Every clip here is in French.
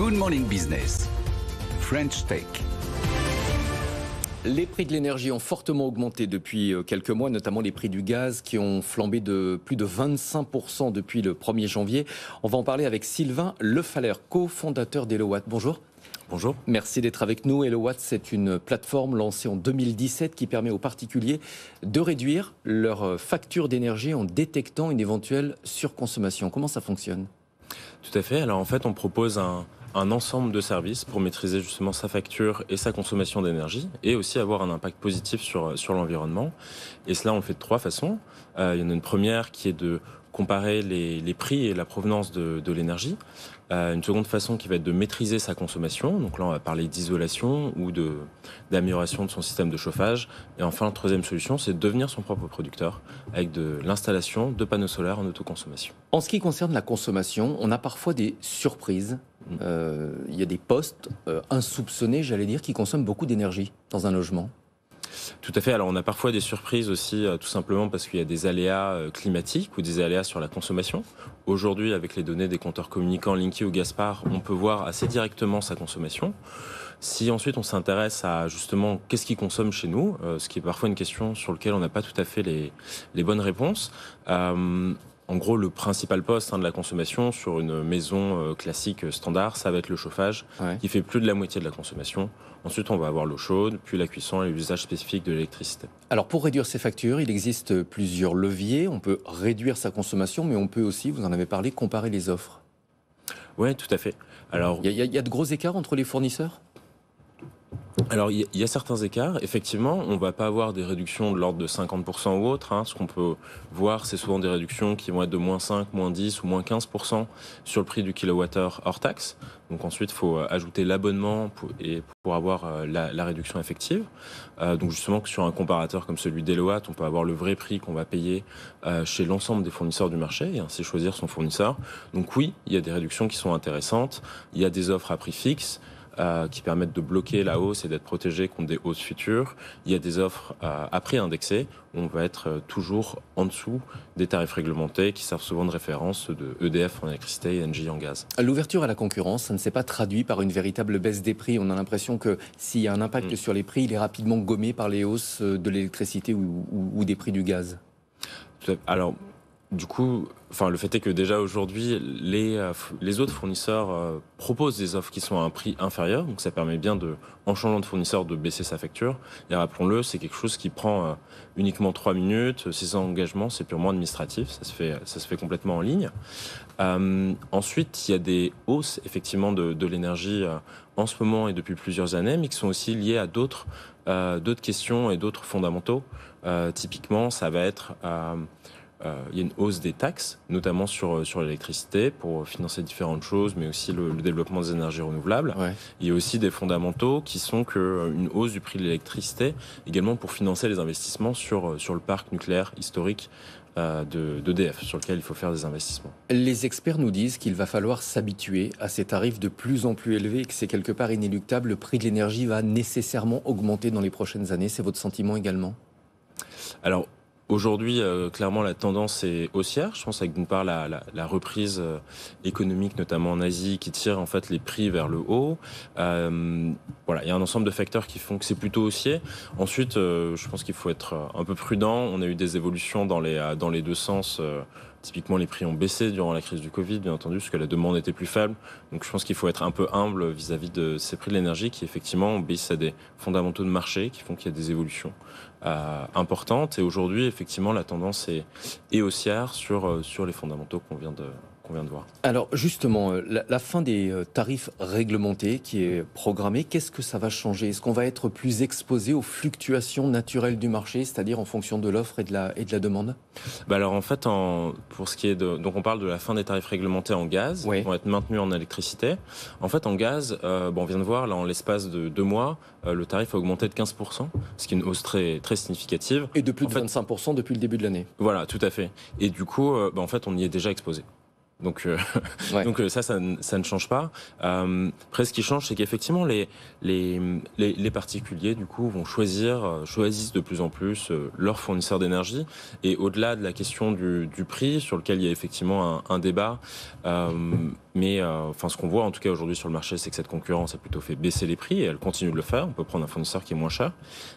Good Morning Business, French Tech. Les prix de l'énergie ont fortement augmenté depuis quelques mois, notamment les prix du gaz qui ont flambé de plus de 25% depuis le 1er janvier. On va en parler avec Sylvain Lefaller, cofondateur d'Hellowatt. Bonjour. Bonjour. Merci d'être avec nous. Hellowatt, c'est une plateforme lancée en 2017 qui permet aux particuliers de réduire leur facture d'énergie en détectant une éventuelle surconsommation. Comment ça fonctionne ? Tout à fait. Alors en fait, on propose un ensemble de services pour maîtriser justement sa facture et sa consommation d'énergie et aussi avoir un impact positif sur l'environnement. Et cela, on le fait de trois façons. Il y en a une première qui est de comparer les prix et la provenance de l'énergie. Une seconde façon qui va être de maîtriser sa consommation. Donc là, on va parler d'isolation ou d'amélioration de son système de chauffage. Et enfin, la troisième solution, c'est de devenir son propre producteur avec de l'installation de panneaux solaires en autoconsommation. En ce qui concerne la consommation, on a parfois des surprises. Il y a des postes insoupçonnés, j'allais dire, qui consomment beaucoup d'énergie dans un logement. Tout à fait. Alors, on a parfois des surprises aussi, tout simplement parce qu'il y a des aléas climatiques ou des aléas sur la consommation. Aujourd'hui, avec les données des compteurs communicants Linky ou Gaspard, on peut voir assez directement sa consommation. Si ensuite on s'intéresse à justement qu'est-ce qui consomme chez nous, ce qui est parfois une question sur laquelle on n'a pas tout à fait les bonnes réponses. En gros, le principal poste de la consommation sur une maison classique standard, ça va être le chauffage, qui fait plus de la moitié de la consommation. Ensuite, on va avoir l'eau chaude, puis la cuisson et l'usage spécifique de l'électricité. Alors, pour réduire ses factures, il existe plusieurs leviers. On peut réduire sa consommation, mais on peut aussi, vous en avez parlé, comparer les offres. Oui, tout à fait. Alors, il y a de gros écarts entre les fournisseurs ? Alors, il y a certains écarts. Effectivement, on ne va pas avoir des réductions de l'ordre de 50% ou autre. Ce qu'on peut voir, c'est souvent des réductions qui vont être de moins 5, moins 10 ou moins 15% sur le prix du kilowattheure hors taxe. Donc ensuite, il faut ajouter l'abonnement pour avoir la réduction effective. Donc justement, que sur un comparateur comme celui d'Hellowatt, on peut avoir le vrai prix qu'on va payer chez l'ensemble des fournisseurs du marché et ainsi choisir son fournisseur. Donc oui, il y a des réductions qui sont intéressantes. Il y a des offres à prix fixe. Qui permettent de bloquer la hausse et d'être protégé contre des hausses futures. Il y a des offres à prix indexé où on va être toujours en dessous des tarifs réglementés qui servent souvent de référence de EDF en électricité et Engie en gaz. L'ouverture à la concurrence, ça ne s'est pas traduit par une véritable baisse des prix. On a l'impression que s'il y a un impact sur les prix, il est rapidement gommé par les hausses de l'électricité ou des prix du gaz. Alors, du coup, le fait est que déjà aujourd'hui, les autres fournisseurs proposent des offres qui sont à un prix inférieur. Donc ça permet bien, en changeant de fournisseur, de baisser sa facture. Et rappelons-le, c'est quelque chose qui prend uniquement 3 minutes. Ces engagements, c'est purement administratif. Ça se fait complètement en ligne. Ensuite, il y a des hausses effectivement de l'énergie en ce moment et depuis plusieurs années, mais qui sont aussi liées à d'autres questions et d'autres fondamentaux. Typiquement, ça va être... il y a une hausse des taxes, notamment sur l'électricité, pour financer différentes choses, mais aussi le développement des énergies renouvelables. Ouais. Il y a aussi des fondamentaux qui sont qu'une hausse du prix de l'électricité, également pour financer les investissements sur le parc nucléaire historique d'EDF, sur lequel il faut faire des investissements. Les experts nous disent qu'il va falloir s'habituer à ces tarifs de plus en plus élevés et que c'est quelque part inéluctable. Le prix de l'énergie va nécessairement augmenter dans les prochaines années. C'est votre sentiment également ? Alors, aujourd'hui, clairement, la tendance est haussière. Je pense avec d'une part la reprise économique, notamment en Asie, qui tire en fait les prix vers le haut. Il y a un ensemble de facteurs qui font que c'est plutôt haussier. Ensuite, je pense qu'il faut être un peu prudent. On a eu des évolutions dans les deux sens. Typiquement, les prix ont baissé durant la crise du Covid, bien entendu, parce que la demande était plus faible. Donc je pense qu'il faut être un peu humble vis-à-vis de ces prix de l'énergie qui, effectivement, obéissent à des fondamentaux de marché qui font qu'il y a des évolutions importantes. Et aujourd'hui, effectivement, la tendance est haussière sur les fondamentaux qu'on vient de voir. Alors justement, la fin des tarifs réglementés qui est programmée, qu'est-ce que ça va changer ? Est-ce qu'on va être plus exposé aux fluctuations naturelles du marché, c'est-à-dire en fonction de l'offre et de la demande ? Alors en fait, pour ce qui est donc on parle de la fin des tarifs réglementés en gaz, qui vont être maintenus en électricité. En fait, en gaz, on vient de voir, là, en l'espace de 2 mois, le tarif a augmenté de 15%, ce qui est une hausse très, très significative. Et de plus de 25% depuis le début de l'année. Voilà, tout à fait. Et du coup, en fait, on y est déjà exposé. Donc ça ne change pas. Après, ce qui change, c'est qu'effectivement, les particuliers, du coup, choisissent de plus en plus leur fournisseur d'énergie. Et au-delà de la question du prix, sur lequel il y a effectivement un débat, Mais ce qu'on voit en tout cas aujourd'hui sur le marché, c'est que cette concurrence a plutôt fait baisser les prix et elle continue de le faire. On peut prendre un fournisseur qui est moins cher.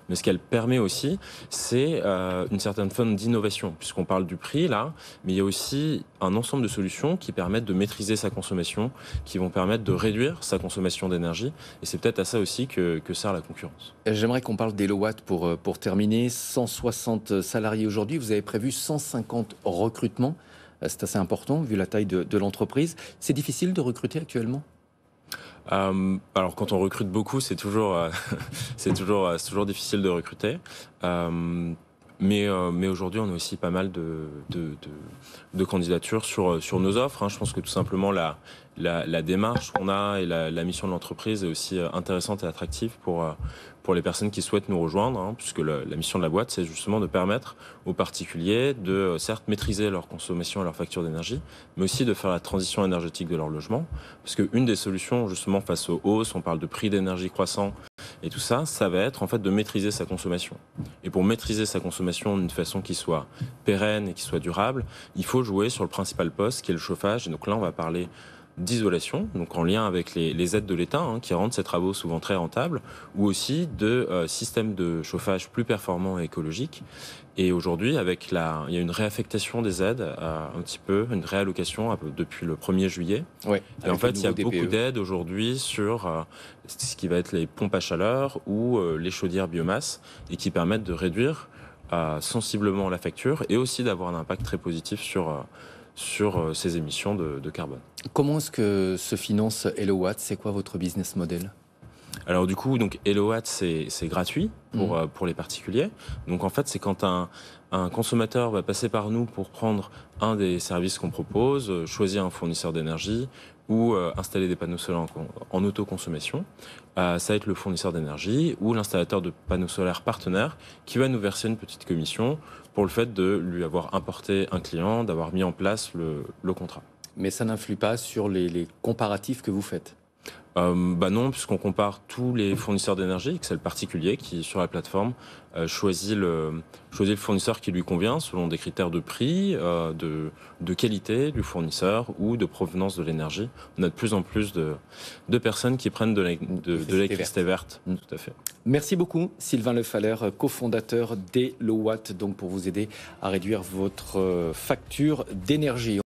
Mais ce qu'elle permet aussi, c'est une certaine forme d'innovation, puisqu'on parle du prix là, mais il y a aussi un ensemble de solutions qui permettent de maîtriser sa consommation, qui vont permettre de réduire sa consommation d'énergie. Et c'est peut-être à ça aussi que sert la concurrence. J'aimerais qu'on parle d'Elowatt pour terminer. 160 salariés aujourd'hui, vous avez prévu 150 recrutements. C'est assez important vu la taille de l'entreprise. C'est difficile de recruter actuellement ? Alors quand on recrute beaucoup, c'est toujours difficile de recruter. Mais aujourd'hui, on a aussi pas mal de candidatures sur nos offres. Je pense que tout simplement la démarche qu'on a et la mission de l'entreprise est aussi intéressante et attractive pour les personnes qui souhaitent nous rejoindre, puisque la mission de la boîte, c'est justement de permettre aux particuliers de, certes, maîtriser leur consommation et leur facture d'énergie, mais aussi de faire la transition énergétique de leur logement. Parce qu'une des solutions, justement, face aux hausses, on parle de prix d'énergie croissant et tout ça, ça va être en fait de maîtriser sa consommation. Et pour maîtriser sa consommation d'une façon qui soit pérenne et qui soit durable, il faut jouer sur le principal poste qui est le chauffage. Et donc là, on va parler d'isolation, donc en lien avec les aides de l'État qui rendent ces travaux souvent très rentables, ou aussi de systèmes de chauffage plus performants et écologiques. Et aujourd'hui, il y a une réaffectation des aides, un petit peu, une réallocation depuis le 1er juillet. Ouais, et en fait, il y a DPE. beaucoup d'aides aujourd'hui sur ce qui va être les pompes à chaleur ou les chaudières biomasse, et qui permettent de réduire sensiblement la facture et aussi d'avoir un impact très positif sur ces émissions de carbone. Comment est-ce que se finance Elowatt ? C'est quoi votre business model ? Alors du coup, Elowatt, c'est gratuit pour les particuliers. Donc en fait, c'est quand un consommateur va passer par nous pour prendre un des services qu'on propose, choisir un fournisseur d'énergie ou installer des panneaux solaires en autoconsommation. Ça va être le fournisseur d'énergie ou l'installateur de panneaux solaires partenaire qui va nous verser une petite commission pour le fait de lui avoir importé un client, d'avoir mis en place le contrat. Mais ça n'influe pas sur les comparatifs que vous faites ? Non, puisqu'on compare tous les fournisseurs d'énergie, que c'est le particulier qui, sur la plateforme, choisit le fournisseur qui lui convient selon des critères de prix, de qualité du fournisseur ou de provenance de l'énergie. On a de plus en plus de personnes qui prennent de l'électricité verte. Tout à fait. Merci beaucoup, Sylvain Lefaller, cofondateur d'Elowatt, donc pour vous aider à réduire votre facture d'énergie.